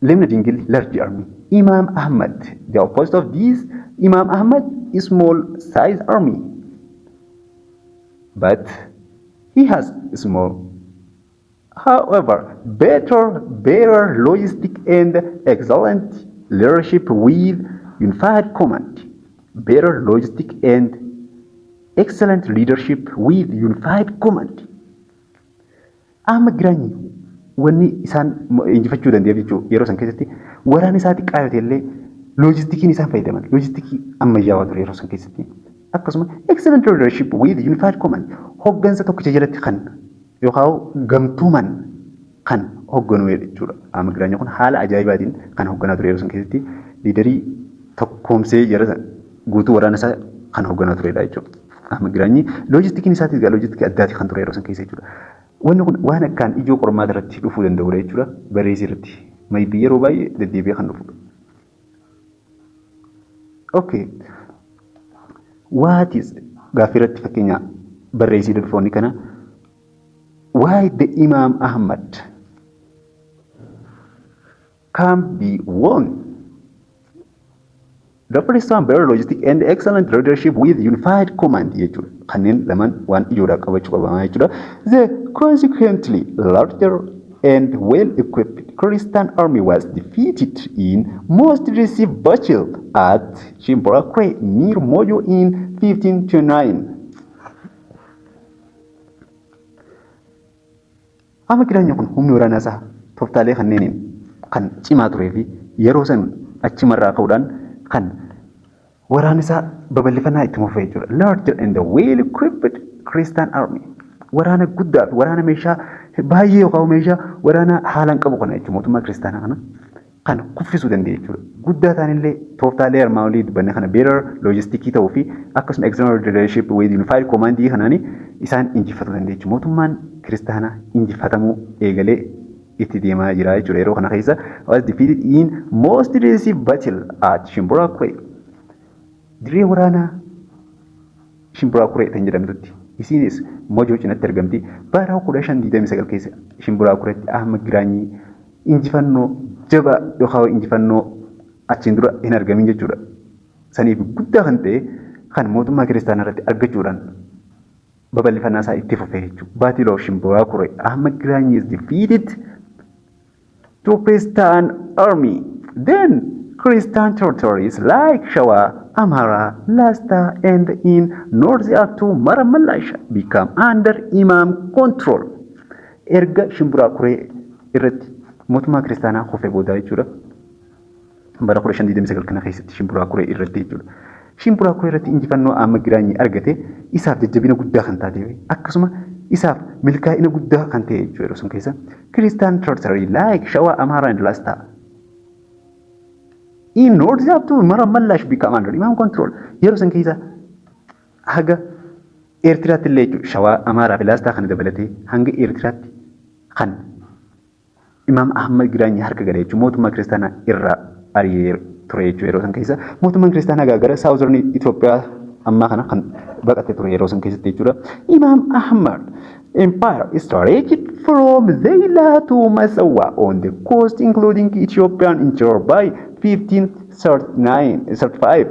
limiting large army. Imam Ahmad, the opposite of this, Imam Ahmad is small size army, but he has small, however, better logistic and excellent leadership with unified command. Better logistic and excellent leadership with unified command. Amma giraanyi wanni isaan injifachuu danda'eef jechuudha yeroo san keessatti waraana isaatti qaayotee illee loojistikiin isaan fayyadaman loojistikii ammayyaawaa ture yeroo san keessatti akkasuma excellent leadership with unified command hoggansa tokkicha jalatti kan yookaan gamtuuman kan hogganu jechuudha. Amma giraanyi kun haala ajaa'ibaatiin kan hogganaa ture yeroo san keessatti liidarii tokkoomsee jara guutuu waraana isaa kan hogganaa turedha jechuudha. Amma giraanyi loojistikiin isaatis gaa loojistikii addaati kan ture yeroo san keessa jechuudha. Wanni kun waan akkaan ijoo qormaata irratti dhufuu danda'udha jechuudha. Barreessi irratti maybii yeroo baay'ee deddeebi'ee kan dhufudha. Okay. What is gaaffii irratti fakkeenya barreessii dadfoonni kana why the Imam Ahmad can be won? The first one, better logistic and excellent leadership with unified command. Kanneen lamaan waan ijoodhaa qabachuu qabamaa jechuudha. The consequently larger and well-equipped Christian army was defeated in most decisive battle at Chimborakwe near Mojo in 1529. Amma giraanyi kun humni waraanaa isaa tooftaalee kanneeniin kan cimaa turee fi yeroo san achimarraa ka'uudhaan kan waraana isaa babal'ifannaa itti mufee jechuudha. Larger and well-equipped Christian army. Waraana guddaa fi waraana meeshaa baay'ee yookaan meeshaa waraana haalaan qabu kana jechuudha. Mootummaa kiristaanaa kana kan kuffisuu danda'e jechuudha. Guddaa ta'anillee tooftaalee armaan olii dubbanne kana better loojistikii ta'uu fi akkasuma external leadership with unified command kanaanii isaan injifatuu danda'e jechuudha. Mootummaan kiristaanaa injifatamuu eegalee itti deemaa jira jechuudha. Yeroo kana keessa was defeated in most decisive battle at Chimborakwe. Dirree waraanaa Chimborakwe kan jedhamtutti isinis Mojoo cinatti argamti. Bara 1529 keessa Chimborakuretti Ahmad Giraanyi injifannoo jabaa yookaan injifannoo achiin dura hin argamin jechuudha. Saniif guddaa kan ta'e kan mootummaa kiristaanaa irratti argachuudhaan babal'ifannaa isaa itti fufee jechuudha. Battle of Chimborakure, Ahmad Giraanyi is defeated to Christian army. Then Christian territories like Shawa, Amhara, Lasta, and in North to Maramallasha become under Imam control. Erga Chimborakure irratti mootummaa kiristaanaa kufee booda jechuudha. Bara 1529 kana keessatti Chimborakure irratti jechuudha. Chimborakure irratti injifannoo Ahmad Giraanyi argate isaaf jajjabina guddaa kan taate akkasuma isaaf milkaa'ina guddaa kan ta'e jechuudha. Yeroo sun keessa Christian territory like Shawa, Amhara, and Lasta in North to Maramallasha become under Imam control. Yeroo san keessa haga Eertiraatti illee jechuudha. Shawaa, Amaaraa fi Laastaa kana dabalatee hanga Eertiraatti kan Imam Ahmad Giraanyi harka galee jechuudha. Mootummaa kiristaanaa irraa ari'ee ture jechuudha. Yeroo san keessa mootummaan kiristaanaa gara Southern Itoophiyaa ammaa kana kan baqatee ture yeroo san keessatti jechuudha. Imam Ahmad empire started from Zeila to Massawa on the coast including Ethiopian interior by 1535.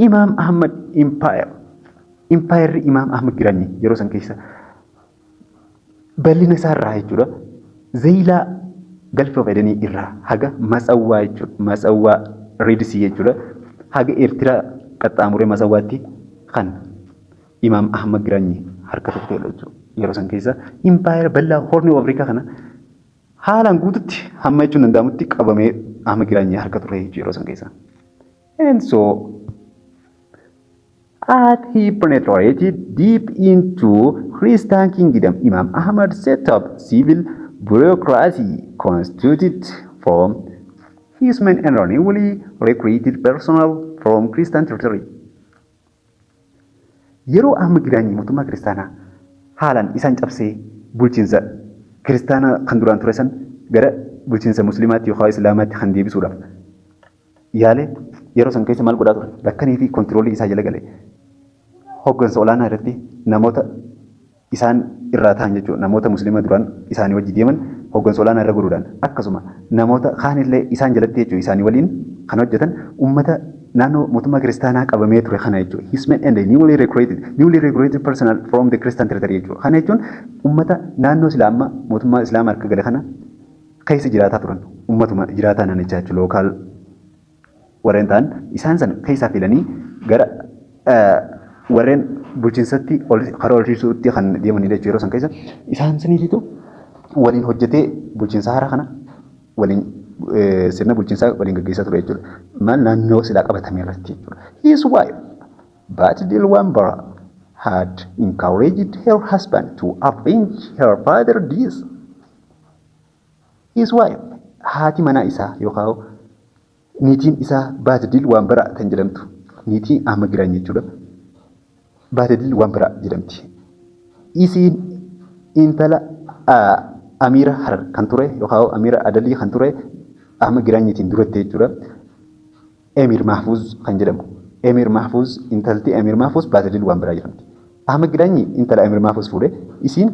Imam Ahmad empire Imam Ahmad Giraanyi yeroo san keessa bal'ina isaa irraa jechuudha. Zeila galfa fedanii irraa haga Matsawwaa jechuudha. Matsawwaa Reedsii jechuudha. Haga Eertiraa qaxxaamuree Matsawwaatti kan Imam Ahmad Giraanyi harka tokko jechuudha. Yeroo san keessa empire bal'aa Horn of Africa kana haalaan guututti hamma jechuun danda'amutti qabamee Ahmad Giraanyi harka ture jechuudha yeroo san keessa. And so as he penetrated deep into Christian kingdom, Imam Ahmad set up civil bureaucracy constituted from his men and newly recruited personnel from Christian territory. Yeroo Ahmad Giraanyi mootummaa kiristaanaa haalaan isaan cabsee bulchiinsa kiristaanaa kan duraan ture san gara bulchiinsa musliimaatti yookaan islaamaatti kan deebisuudhaaf yaale yeroo san keessa maal godhaa ture bakkanii fi kontiroolii isaa jala galee hoggansa olaanaa irratti namoota isaan irraa ta'an jechuudha namoota musliima duraan isaanii wajji deeman hooggansa olaanaa irra godhuudhaan akkasuma namoota kaanillee isaan jalatti jechuudha isaanii waliin kan hojjetan uummata naannoo mootummaa kiristaanaa qabamee ture kana jechuudha. His men and newly recruited personnel from the Christian territory jechuudha. Kana jechuun uummata naannoo islaamaa mootummaa islaamaa harka gale kana keessa jiraataa turan uummatuma jiraataa naannichaa jechuudha lookaal warreen ta'an isaan sana keessaa filanii gara warreen bulchiinsatti karaa olchiisuutti kan deemanidha jechuudha yeroo san keessa isaan saniititu waliin hojjetee bulchiinsa haaraa kana waliin sirna bulchiinsaa waliin gaggeessaa ture jechuudha. Maal naannoo silaa qabatame irratti jechuudha. His wife, Batidil Wambara, had encouraged her husband to avenge her father's deeds. His wife, haati manaa isaa yookaan niitiin isaa Batidil Wambara kan jedhamtu niitii amma giraan jechuudha. Batidil Wambara jedhamti. Isiin intala Amira Harar kan ture yookaan Amira Adalii kan ture amma giraanyitiin duratti jechuudha. Emir Mahfuz kan jedhamu. Emir Mahfuz intalti Emir Mahfuz Batidil Wambara jedhamti. Amma giraanyi intala Emir Mahfuz fuudhe isiin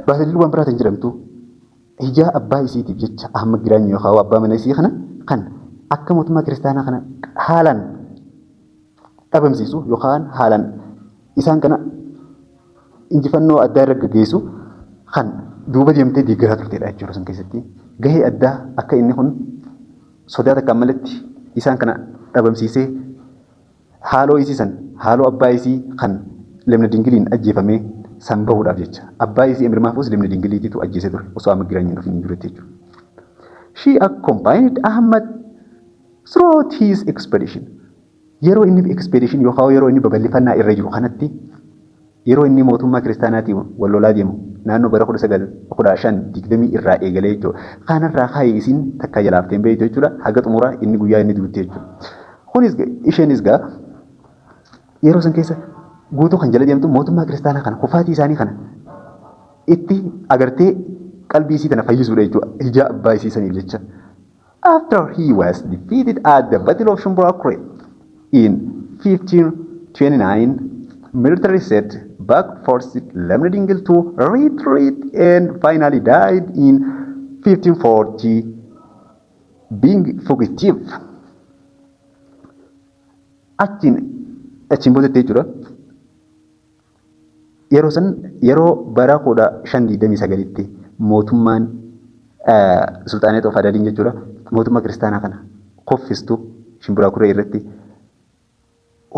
Batidil Wambara kan jedhamtu hijaa abbaa isiitiif jecha amma giraanyi yookaan abbaa mana isii kana kan akka mootummaa kiristaanaa kana haalaan dhabamsiisu yookaan haalaan isaan kana injifannoo addaa irra gaggeessu kan duuba deemtee deeggaraa turtedha jechuudha san keessatti. Gahee addaa akka inni kun sodaa takka malatti isaan kana dhabamsiisee haaloo isii san haaloo abbaa isii kan lemna dingiliin ajjeefamee san bahuudhaaf jecha abbaa isii Emir Mahfuz lemna dingiliititu ajjeesee ture osoo amma giraanyiin dhufin duratti jechuudha. She accompanied Ahmad throughout his expedition. Yeroo inni expedition yookaan yeroo inni babal'ifannaa irra jiru kanatti yeroo inni mootummaa kiristaanaatiin wal lolaa deemu naannoo bara 1915 irraa eegalee jechuudha. Kanarraa kaayee isiin takka jalaafteen beektu jechuudha. Haga xumuraa inni guyyaa inni duutte jechuudha. Kunis isheenis gaa yeroo san keessa guutuu kan jala deemtu mootummaa kiristaanaa kana kufaatii isaanii kana itti agartee qalbii isii tana fayyisuudha jechuudha. Hijaa abbaa isii saniif jecha. After he was defeated at the Battle of Shumbura in 1529, military set back forced Lemnedingil to retreat and finally died in 1540, being fugitive. Achiin boodettee jechuudha. Yeroo san yeroo bara 1529tti mootummaan Sultaaneet of Adaliin jechuudha mootummaa kiristaanaa kana koffistu Shumbura irratti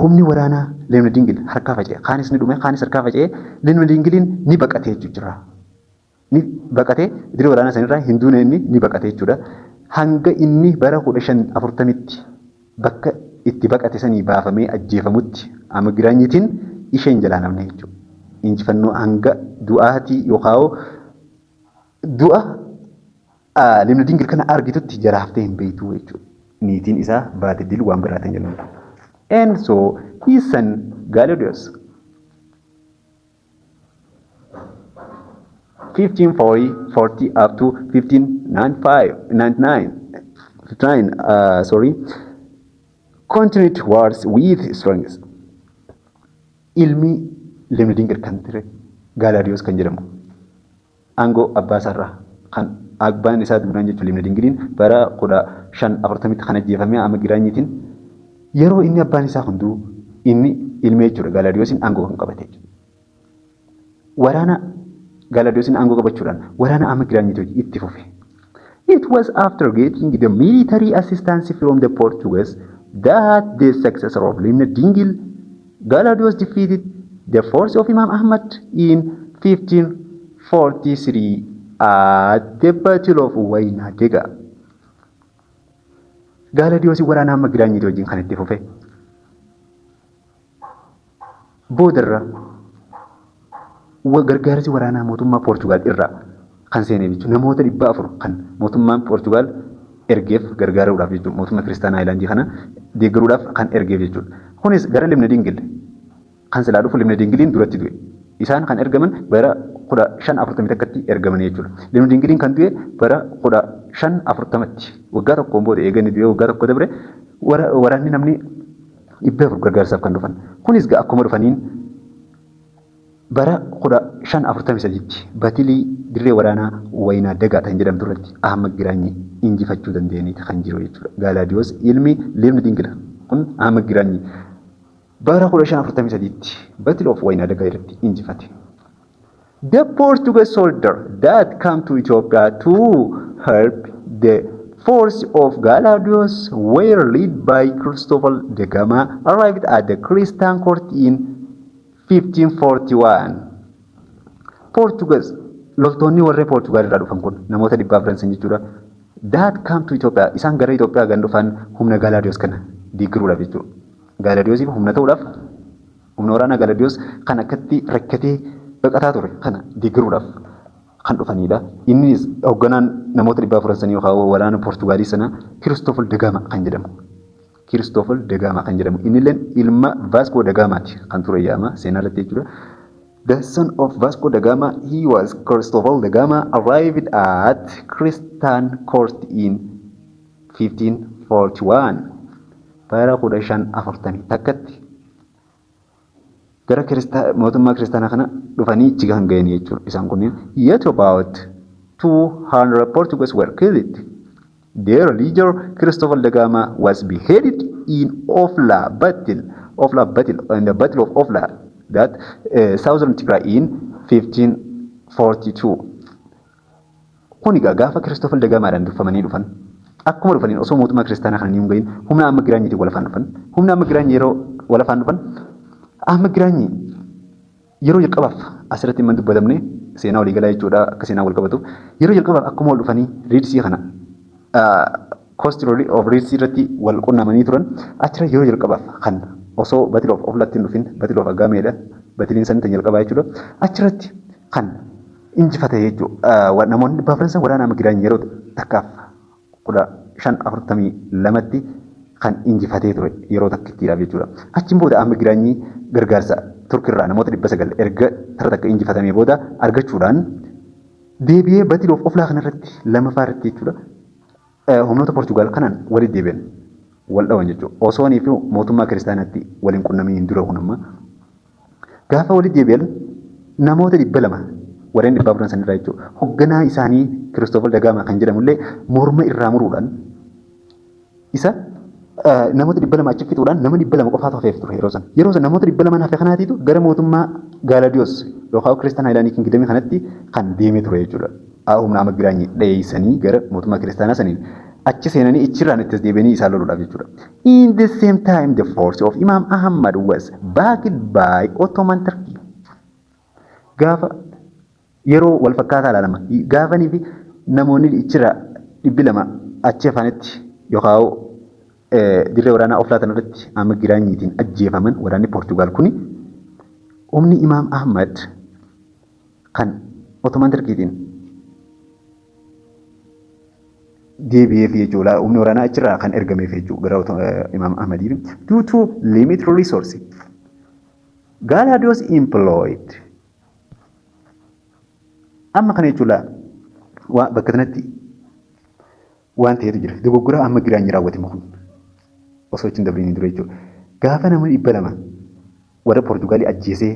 humni waraanaa Lemnedingil harkaa faca'e. Kaanis ni dhume, kaanis harkaa faca'e. Lemnedingiliin ni baqatee jechuudha. Ni baqatee iddoo waraanaa sanirraa hinduun inni ni baqatee jechuudha. Hanga inni bara 1540tti bakka itti baqate sanii baafamee ajjeefamutti amma giraanyitiin isheen jalaa namne jechuudha. Injifannoo hanga du'aatii yookaan du'a Lemnedingil kana argitutti jalaaftee hin beektu jechuudha. Niitiin isaa Batidil Wambara tan jedhamu. And so his son Galerius 1540 up to 1599 continued towards with strength. Ilmi Lemnedingil kan ture Galerius kan jedhamu aangoo abbaa isaarraa kan abbaan isaa duunaan jechuun Lemnedingiliin bara 1540tti kan ajjeefame amma giraanyitiin yeroo inni abbaan isaa hunduu inni ilmee jechuudha Galeriusin aangoo kan qabate jechuudha. Waraana Galeriusin aangoo qabachuudhaan waraana amma giraanyitii itti fufe. It was after getting the military assistance from the Portuguese that the successor of Lemnedingil, Galerius, defeated the force of Imam Ahmad in 1543 at the Battle of Wainadega. Galerius waraana amma giraanyitii wajjin kan itti fufe. Boodarra gargaarsi waraanaa mootummaa Poorchugaal irraa kan seenee jechuudha. Namoota 400 kan mootummaan Poorchugaal ergeef gargaaruudhaaf jechuudha. Mootummaa Kiristaanaa Ayilaandii kana deeggaruudhaaf kan ergeef jechuudha. Kunis gara Lemnedingil kan silaa dhufu Lemnedingiliin duratti du'e. Isaan kan ergaman bara 1540tti ergaman jechuudha. Lemnedingiliin kan du'e bara 1540tti waggaa tokkoon booda eeganii du'e waggaa tokko dabre waraanni namni 400 gargaarsaaf kan dhufan. Kunis akkuma dhufaniin bara 1543tti batilii dirree waraanaa Wayinaa Dagaa kan jedhamtu irratti Ahmad Giraanyi injifachuu dandeenyiti kan jiru jechuudha. Gaalaadiyoos ilmi Leemni Dingila kun Ahmad Giraanyi bara 1543tti Battle of Wayinaa Dagaa irratti injifate. The Portuguese soldier that came to Ethiopia to help the force of Galadios were led by Cristobal da Gama arrived at the Christian court in 1541. Portuguese loltoonni warree Portugal irraa dhufan kun namoota dhibbaa Faransiin jechuudha. That came to Ethiopia isaan gara Itoophiyaa gan dhufan humna Galadios kana diiguudhaaf jechuudha. Galadiyoosiif humna ta'uudhaaf humna waraanaa Galadiyoos kan akkatti rakkatee baqataa ture kana diiguudhaaf kan dhufanidha. Innis hoogganaan namoota dhibbaa Faransiin yookaan waraana Portugaalii sana Cristobal da Gama kan jedhamu. Cristobal da Gama kan jedhamu. Innillee ilma Vasco da Gamaati kan ture yaama seenaa irratti jechuudha. The son of Vasco da Gama, he was Cristobal da Gama, arrived at Christian court in 1541. Bara 1540 takkatti gara mootummaa kiristaanaa kana dhufanii chiga kan ga'anii jechuudha. Isaan kunneen yet about 200 Portuguese were killed. Their leader Cristobal da Gama was beheaded in Ofla battle in the Battle of Ofla that southern Tigray in 1542. Kun egaa gaafa Cristobal da Gamaadhaan durfamanii dhufan akkuma dhufaniin osoo mootummaa kiristaanaa kana hin gahin humna Ahmad Giraanyiitiin wal afaan dhufan. Humna Ahmad Giraanyii yeroo wal afaan dhufan Ahmad Giraanyi yeroo jalqabaaf asirratti hin dubbatamne seenaa walii galaa jechuudha akka seenaa wal qabatu yeroo jalqabaaf akkuma wal dhufanii riidsii kana coast of riidsii irratti wal qunnamanii turan achira yeroo jalqabaaf kan osoo Battle of Oflatti hin dhufin Battle of Agameedha batiliin sanii tan jalqabaa jechuudha achirratti kan injifate jechuudha namoonni dhibbaa Faransiin waraana Ahmad Giraanyi yeroo takkaaf 1542tti kan injifatee ture yeroo takkittiidhaaf jechuudha. Achiin booda Ahmad Giraanyi gargaarsa Turkirraa namoota 900 erga tara takka injifatamee booda argachuudhaan deebi'ee Battle of Oflaa kanarratti lammaffaa irratti jechuudha. Humnoota Portugaal kanaan walitti deebi'an wal dhawan jechuudha. Osoo inni fi mootummaa kiristaanaatti waliin qunnamanii dura kun amma gaafa walitti deebi'an namoota 200 warreen dhibbaa Faransiin irraa jechuudha. Hoogganaa isaanii Cristobal da Gama kan jedhamullee morma irraa muruudhaan isa namoota 200 achi fixuudhaan nama 200 qofaatu hafeef ture yeroo san. Yeroo san namoota 200 hafe kanaatiitu gara mootummaa Galadiyoos yookaan Kiristaan Haayilaandii Kingdamii kanatti kan deemee ture jechuudha. Humna Ahmad Giraanyi dheessanii gara mootummaa kiristaanaa saniin achi seenanii ichirraan itti deebi'anii isaan loluudhaaf jechuudha. In the same time the force of Imam Ahmad was backed by Ottoman Turkey. Gaafa yeroo wal fakkaataa ilaalama. Gaafanii fi namoonni ichirraa 200 achi afaanitti yookaan dirree waraanaa Oflaa tanarratti Ahmad Giraanyiitiin ajjeefaman waraanni Portugaal kuni humni Imaam Ahmad kan Ottoman Turkiitiin deebi'eef jechuudha. Humni waraanaa achirraa kan ergameef jechuudha gara Imaam Ahmadiin due to limited resources. Galadiyoos employed amma kana jechuudha bakka kanatti waan ta'etu jira. Dogoggora Ahmad Giraanyi raawwatame kun osoo ittiin dabriin dura jechuudha. Gaafa namoonni 200 warra Portugaalii ajjeesee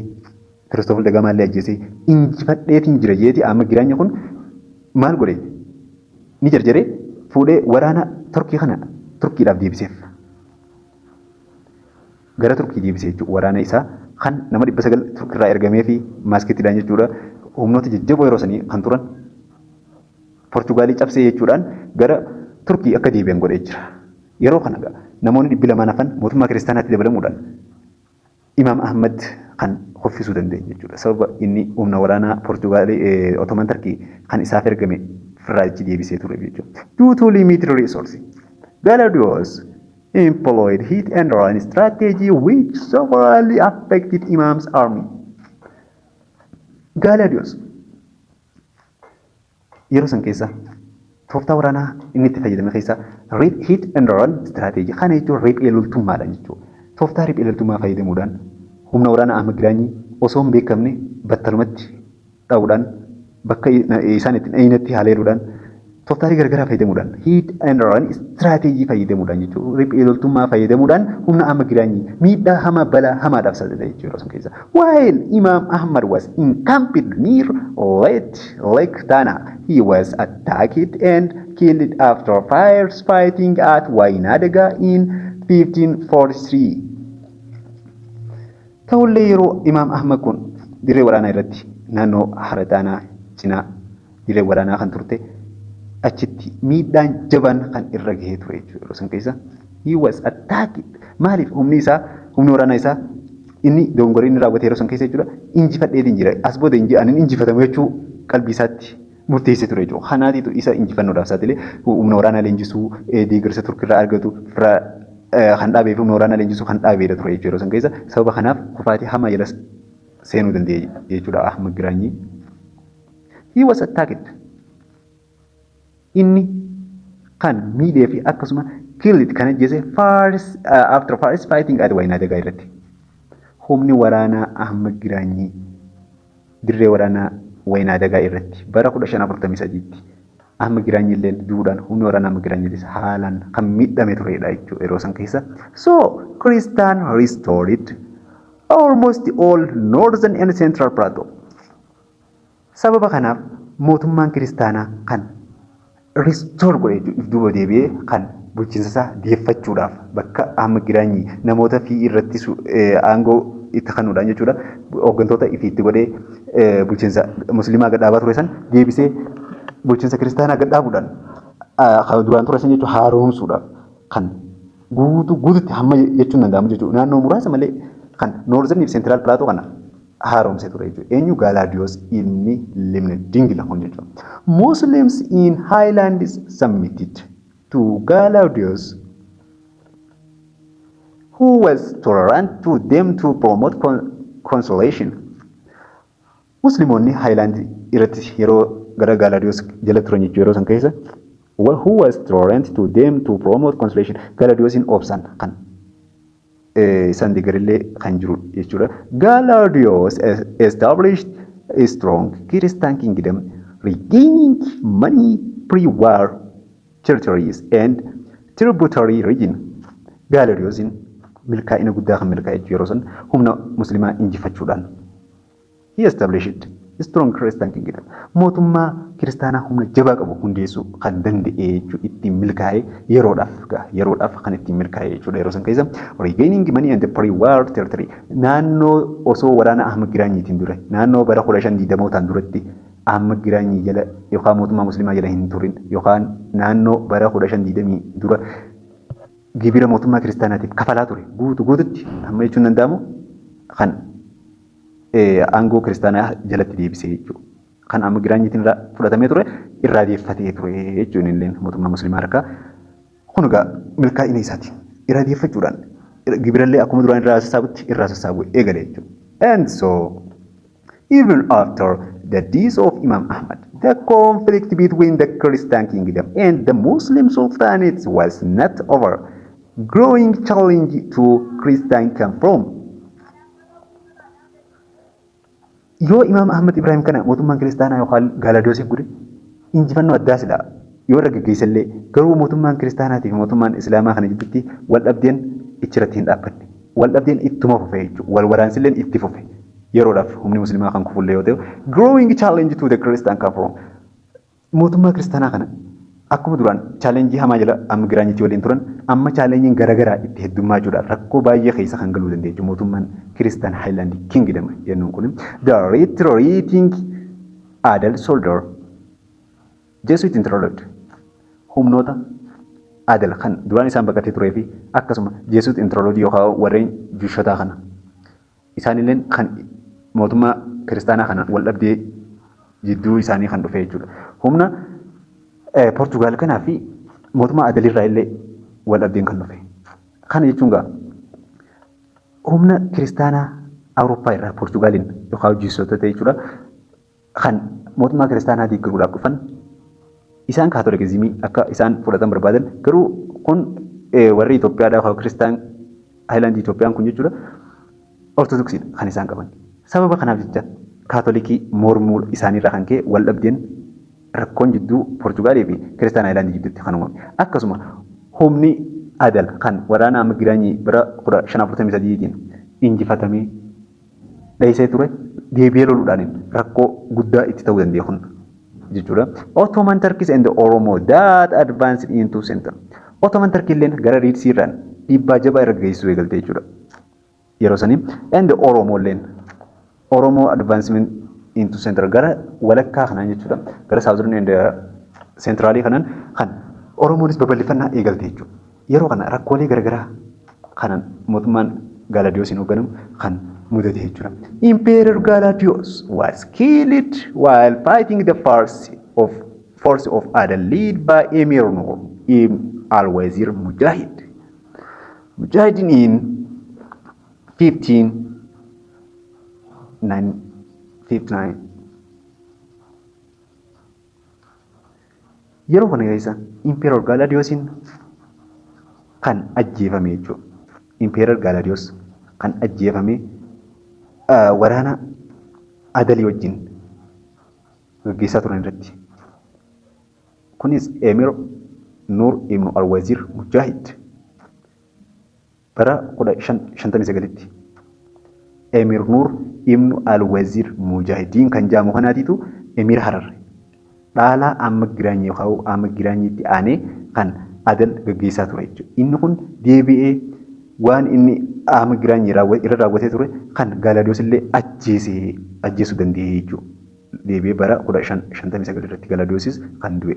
Cristobal da Gamaallee ajjeesee injifadheetiin jira jeeti Ahmad Giraanyi kun maal godhe ni jarjaree fuudhee waraana Turkii kana Turkiidhaaf deebiseef. Gara Turkii deebisee jechuudha waraana isaa kan nama 900 Turkiirraa ergamee fi maaskettiidhaan jechuudha. Humnoota jajjaboo yeroo sanii kan turan Portugaalii cabsee jechuudhaan gara Turkii akka deebi'an godhee jira. Yeroo kana namoonni 200 hafan mootummaa kiristaanaatti dabalamuudhaan Imaam Ahmad kan hoffisuu dandeenye jechuudha. Sababa inni humna waraanaa Portugaalii Ottoman Turkii kan isaaf ergame firraa itti deebisee ture jechuudha. Due to limited resources, Galadiyoos employed hit and run strategy which severely affected Imam's army. Galadiyoos yeroo san keessa tooftaa waraanaa inni itti fayyadame keessa hit and run strategy kana jechuun riphee loltummaadhaan jechuudha. Tooftaa riphee loltummaa fayyadamuudhaan humna waraanaa Ahmad Giraanyi osoo hin beekamne battalumatti dha'uudhaan bakka isaan itti dhahinatti haaleeruudhaan tooftaalee gargaraa fayyadamuudhaan hid and run istiraatiijii fayyadamuudhaan jechuudha. Riphee loltummaa fayyadamuudhaan humna amma giraanyii miidhaa hamaa balaa hamaadhaaf saaxila jechuudha sun keessa. While Imam Ahmad was encamped near Lake Tana, he was attacked and killed after fires fighting at Wainadaga in 1543. Ta'ullee yeroo Imam Ahmad kun dirree waraanaa irratti naannoo Harataanaa cinaa dirree waraanaa kan turte achitti miidhaan jabaan kan irra gahee ture jechuudha sun keessa. He was attacked. Maaliif humni waraanaa isaa inni dongoriin raawwatee yeroo sun keessa jechuudha injifadheetiin jira. As booda anin injifatamu jechuu qalbii isaatti murteessee ture jechuudha. Kanaatiitu isa injifannoodhaaf saaxilee humna waraanaa leenjisuu deeggarsa turkirraa argatu kan dhaabee fi humna waraanaa leenjisuu kan dhaabee ture jechuudha yeroo sun keessa. Sababa kanaaf kufaatii hamaa jala seenuu danda'e jechuudha Ahmad Giraanyii. He was attacked. Inni kan miidhee fi akkasuma killed kan ajjeese after first fighting at Wainadaga irratti. Humni waraanaa Ahmad Giraanyii dirree waraanaa Wainadaga irratti bara 1543tti Ahmad Giraanyii illee duudhaan humni waraanaa Ahmad Giraanyii haalaan kan miidhame turedha jechuudha yeroo san keessa. So Christian restored almost all northern and central plateau. Sababa kanaaf mootummaan kiristaanaa kan restore godhe duuba deebi'ee kan bulchiinsa isaa deeffachuudhaaf bakka Ahmad Giraanyii namoota fi irratti aangoo itti kennuudhaan jechuudha hooggantoota ifiitti godhee bulchiinsa musliimaa gadhaabaa ture san deebisee bulchiinsa kiristaanaa gadhaabuudhaan duraan ture san jechuudha haaromsuudhaaf kan guututti hamma jechuun danda'amu jechuudha naannoo muraasa malee kan Northern fi Central Plateau kana haaromsee ture jechuudha. Eenyu Galaadiyoos inni limne dingila kun jechuudha. Muslims in Highlands submitted to Galaadiyoos who was tolerant to them to promote consolation. Musliimonni Highland irratti yeroo gara Galaadiyoos jala turan jechuudha yeroo san keessa who was tolerant to them to promote consolation. Galaadiyoosin obsan kan isaan deeggarillee kan jiru jechuudha. Galaadiyoos established a strong Christian kingdom regaining many pre-war territories and tributary region. Galaadiyoosin milkaa'ina guddaa kan milkaa'e yeroo san humna musliimaa injifachuudhaan he established a strong Christian kingdom. Mootummaa kiristaanaa humna jabaa qabu hundeessuu kan danda'e jechuudha ittiin milkaa'e yeroodhaaf kan ittiin milkaa'e jechuudha yeroo san keessa regaining money and pre-war territory naannoo osoo waraana Ahmad Giraanyiitiin dura naannoo bara 1520 duratti Ahmad Giraanyii jala yookaan mootummaa musliimaa jala hin turin yookaan naannoo bara 1520 dura gibira mootummaa kiristaanaatiif kafalaa ture guututti amma jechuun danda'amu kan aangoo kiristaanaa jalatti deebisee jechuudha. Kan Ahmad Giraanyiitiin fudhatamee ture irraa deeffatee ture jechuun illee mootummaa musliimaa harkaa kun egaa milkaa'ina isaati. Irraa deeffachuudhaan gibirallee akkuma duraan irraa sassaabu eegale jechuudha. And so even after the death of Imam Ahmad, the conflict between the Christian kingdom and the Muslim sultanate was not over. Growing challenge to Christian came from. Yoo Imam Ahmad Ibrahim kana mootummaan kiristaanaa yookaan Galaadiyoosiif godhe injifannoo addaa silaa yoo irra gaggeessallee garuu mootummaan kiristaanaatii fi mootummaan islaamaa kana jidduutti wal dhabdeen ichirratti hin dhaabbanne wal dhabdeen ittuma fufe jechuudha wal waraansilleen itti fufe yeroodhaaf humni musliimaa kan kufullee yoo ta'u growing challenge to the Christian come from mootummaa kiristaanaa kana akkuma duraan challenge hamaa jala Ahmad Giraanyiitii waliin turan amma challenge garagaraa itti heddummachuudhaan rakkoo baay'ee keessa kan galuu dandeechu mootummaan Christian Highland Kingdom jennuun kun the retreating adult soldier Jesuit introduced humnoota adal kan duraan isaan baqatee turee fi akkasuma Jesuit introduced yookaan warreen jushotaa kana isaanillee kan mootummaa kiristaanaa kana wal dhabdee jidduu isaanii kan dhufe jechuudha. Humna Portugal kanaa fi mootummaa adalirraa illee wal dhabdeen kan dhufe. Kana jechuun gaa humna kiristaanaa Awurooppaa irraa Portugaaliin yookaan jisoota ta'e jechuudha kan mootummaa kiristaanaa deeggaruudhaaf dhufan isaan kaatolikizimii akka isaan fudhatan barbaadan garuu kun warri Itoophiyaadhaa yookaan kiristaan Haayilaandii Itoophiyaan kun jechuudha ortodoksiidha kan isaan qaban. Sababa kanaaf jecha kaatolikii mormuu isaaniirraa kan ka'e wal dhabdeen rakkoon jidduu Poorchugaalii fi Kiristaan Aayilaandii jidduutti kan uumame. Akkasuma humni Adal kan waraana Ammigiraanyii bara 1543tiin injifatamee dheessee ture deebi'ee loluudhaan rakkoo guddaa itti ta'uu danda'e kun jechuudha. Ottoman Turkish and Oromo that advanced into center. Ottoman Turkey illeen gara Riidsii irraan dhiibbaa jabaa irra geessisuu eegalte jechuudha. Yeroo sanii and Oromo illeen Oromo advancement into center gara walakkaa kanaan jechuudha. Gara Southern and Centralii kanaan kan Oromoonis babal'ifannaa eegalte jechuudha. Yeroo kana rakkoolee garaagaraa kanaan mootummaan Galaadiyoosiin hoogganamu kan mudate jechuudha. Emperor Galadios was killed while fighting the force of Adal led by Emir Nur Ibn al-Wazir Mujahid. Mujahid in 1559. Yeroo kana keessa Emperor Galadiyoosiin kan ajjeefame jechuudha. Emperor Galadiyoos kan ajjeefame waraana Adalii wajjin gaggeessaa turan irratti. Kunis Emir Nur Ibn al-Wazir Mujahid bara 1559tti. Emir Nur Ibn al-Wazir Mujahidiin kan jaamu kanaatitu Emir Harar dhaalaa Ammigiraanyiitti aanee kan Adal gaggeessaa ture jechuudha. Inni kun deebi'ee waan inni Ammigiraanyii irra raawwatee ture kan Galaadiyoos illee ajjeesuu danda'e jechuudha. Deebi'ee bara 1559 irratti Galaadiyoosis kan du'e.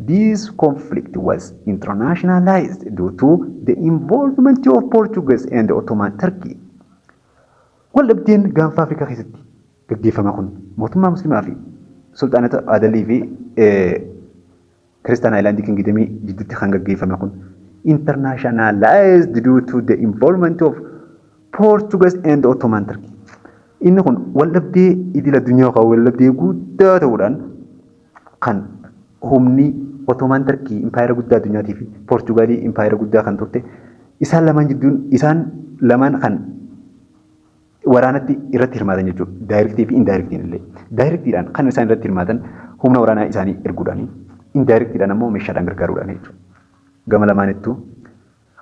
This conflict was internationalized due to the involvement of Portuguese and Ottoman Turkey. Waldhabdeen gaanfa Afrikaa keessatti gaggeeffame kun mootummaa Musliimaa fi sultaanota Adalii fi Kiristaan Aayilaandii Kingidamii jidduutti kan gaggeeffame kun internationalized due to the involvement of Portuguese and Ottoman Turkey. Inni kun waldhabdee idil addunyaa yookaan waldhabdee guddaa ta'uudhaan kan humni Ottoman Turkey impaayera guddaa addunyaatii fi Poorchugaalii impaayera guddaa kan turte isaan lamaan kan waraanatti irratti hirmaatan jechuudha. Daayirektii fi indaayirektiin illee. Daayirektiidhaan kan isaan irratti hirmaatan humna waraanaa isaanii erguudhaani. Indaayirektiidhaan ammoo meeshaadhaan gargaaruudhaan jechuudha. Gama lamaanittuu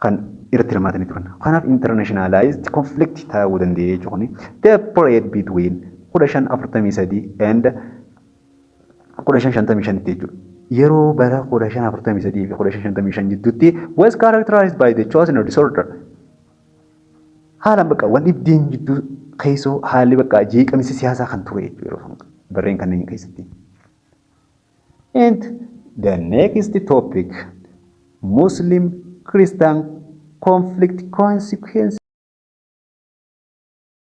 kan irratti hirmaatanii turan. Kanaaf internationalized conflict ta'uu danda'e jechuudha. The period between 1543 and 1555 jechuudha. Yeroo bara 1543 fi 1555 jidduutti was characterized by the chosen disorder. Haalaan bakka wanti dhibdeen jidduu keessoo haalli bakka jeeqamsi siyaasaa kan ture yeroo barreen kanneen keessatti. And the next topic, Muslim-Christian conflict consequences